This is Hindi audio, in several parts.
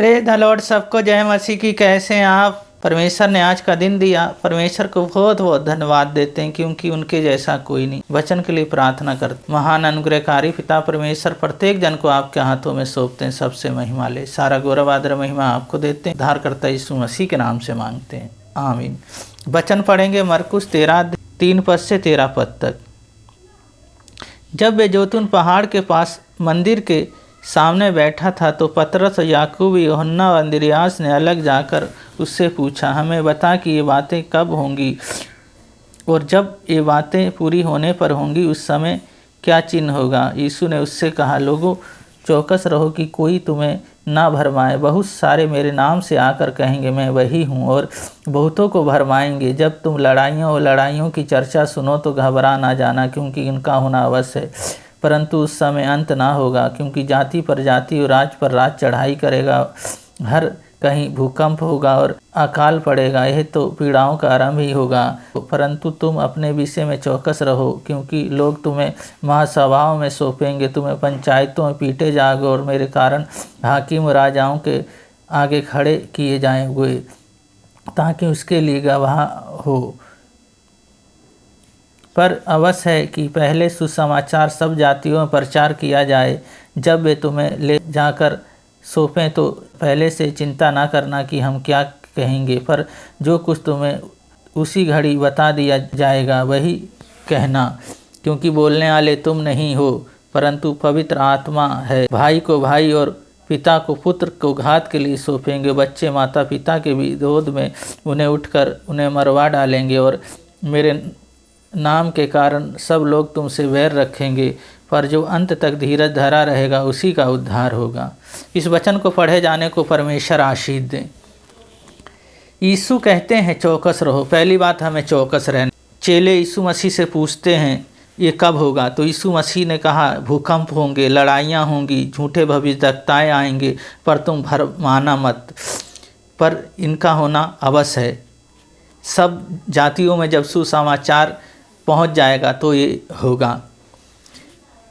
प्रेज द लॉर्ड, सबको जय मसीह की। कैसे हैं आप? परमेश्वर ने आज का दिन दिया, परमेश्वर को बहुत बहुत धन्यवाद देते हैं क्योंकि उनके जैसा कोई नहीं। वचन के लिए प्रार्थना करते। महान अनुग्रहकारी पिता परमेश्वर प्रत्येक जन को आपके हाथों में सौंपते हैं। सबसे महिमा ले, सारा गौरव आदर महिमा आपको देते हैं। उद्धारकर्ता यीशु मसीह के नाम से मांगते हैं, आमीन। वचन पढ़ेंगे मरकुस 13:3 तक। जब वे जैतून पहाड़ के पास मंदिर के सामने बैठा था तो पतरस, याकूब, यूहन्ना और अंद्रियास ने अलग जाकर उससे पूछा, हमें बता कि ये बातें कब होंगी और जब ये बातें पूरी होने पर होंगी उस समय क्या चिन्ह होगा? यीशु ने उससे कहा, लोगों चौकस रहो कि कोई तुम्हें ना भरमाए। बहुत सारे मेरे नाम से आकर कहेंगे मैं वही हूँ और बहुतों को भरमाएंगे। जब तुम लड़ाइयों की चर्चा सुनो तो घबरा ना जाना, क्योंकि इनका होना अवश्य है, परंतु उस समय अंत ना होगा। क्योंकि जाति पर जाति और राज पर राज चढ़ाई करेगा, हर कहीं भूकंप होगा और अकाल पड़ेगा। यह तो पीड़ाओं का आरंभ ही होगा। परंतु तुम अपने विषय में चौकस रहो, क्योंकि लोग तुम्हें महासभाओं में सौंपेंगे, तुम्हें पंचायतों में पीटे जाओगे और मेरे कारण हाकिम राजाओं के आगे खड़े किए जाएंगे ताकि उसके लिए गवाह हो। पर अवश्य है कि पहले सुसमाचार सब जातियों में प्रचार किया जाए। जब वे तुम्हें ले जाकर सौंपें तो पहले से चिंता ना करना कि हम क्या कहेंगे, पर जो कुछ तुम्हें उसी घड़ी बता दिया जाएगा वही कहना, क्योंकि बोलने वाले तुम नहीं हो परंतु पवित्र आत्मा है। भाई को भाई और पिता को पुत्र को घात के लिए सौंपेंगे। बच्चे माता पिता के विरोध में उन्हें मरवा डालेंगे और मेरे नाम के कारण सब लोग तुमसे वैर रखेंगे, पर जो अंत तक धीरज धरा रहेगा उसी का उद्धार होगा। इस वचन को पढ़े जाने को परमेश्वर आशीष दें। यीशु कहते हैं चौकस रहो। पहली बात, हमें चौकस रहना। चेले यीशु मसीह से पूछते हैं ये कब होगा, तो यीशु मसीह ने कहा भूकंप होंगे, लड़ाइयाँ होंगी, झूठे भविष्यवक्ताएँ आएंगे, पर तुम भरमाना मत, पर इनका होना अवश्य है। सब जातियों में जब सुसमाचार पहुंच जाएगा तो ये होगा।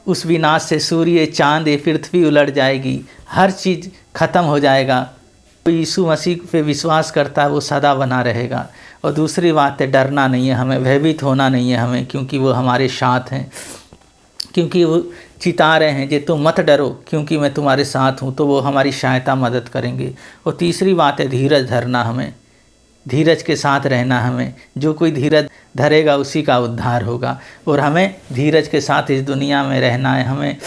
उस विनाश से सूर्य, चांद, ये पृथ्वी उलट जाएगी, हर चीज़ खत्म हो जाएगा। तो यीशु मसीह पे विश्वास करता है वो सदा बना रहेगा। और दूसरी बात है, डरना नहीं है हमें, भयभीत होना नहीं है हमें, क्योंकि वो हमारे साथ हैं। क्योंकि वो चिता रहे हैं जे तुम मत डरो क्योंकि मैं तुम्हारे साथ हूँ, तो वो हमारी सहायता मदद करेंगे। और तीसरी बात है धीरज धरना, हमें धीरज के साथ रहना। हमें जो कोई धीरज धरेगा उसी का उद्धार होगा। और हमें धीरज के साथ इस दुनिया में रहना है। हमें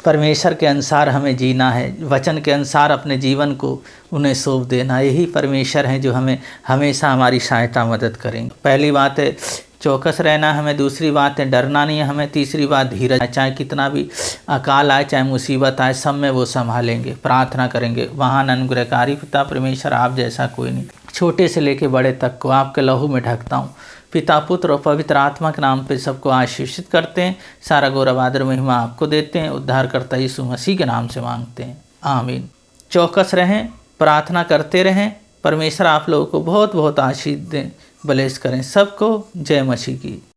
परमेश्वर के अनुसार हमें जीना है, वचन के अनुसार अपने जीवन को उन्हें सौंप देना। यही परमेश्वर हैं जो हमें हमेशा हमारी सहायता मदद करेंगे। पहली बात है चौकस रहना हमें, दूसरी बात है डरना नहीं है हमें, तीसरी बात धीरज। चाहे कितना भी अकाल आए, चाहे मुसीबत आए, सब में वो संभालेंगे। प्रार्थना करेंगे। महान अनुग्रहकारी पिता परमेश्वर, आप जैसा कोई नहीं। छोटे से लेके बड़े तक को आपके लहू में ढकता हूँ। पिता, पुत्र और पवित्र आत्मा के नाम पे सबको आशीषित करते हैं। सारा गौरव आदर महिमा आपको देते हैं। उद्धारकर्ता यीशु मसीह के नाम से मांगते हैं, आमीन। चौकस रहें, प्रार्थना करते रहें। परमेश्वर आप लोगों को बहुत बहुत आशीष दें, ब्लेस करें। सबको जय मसीह की।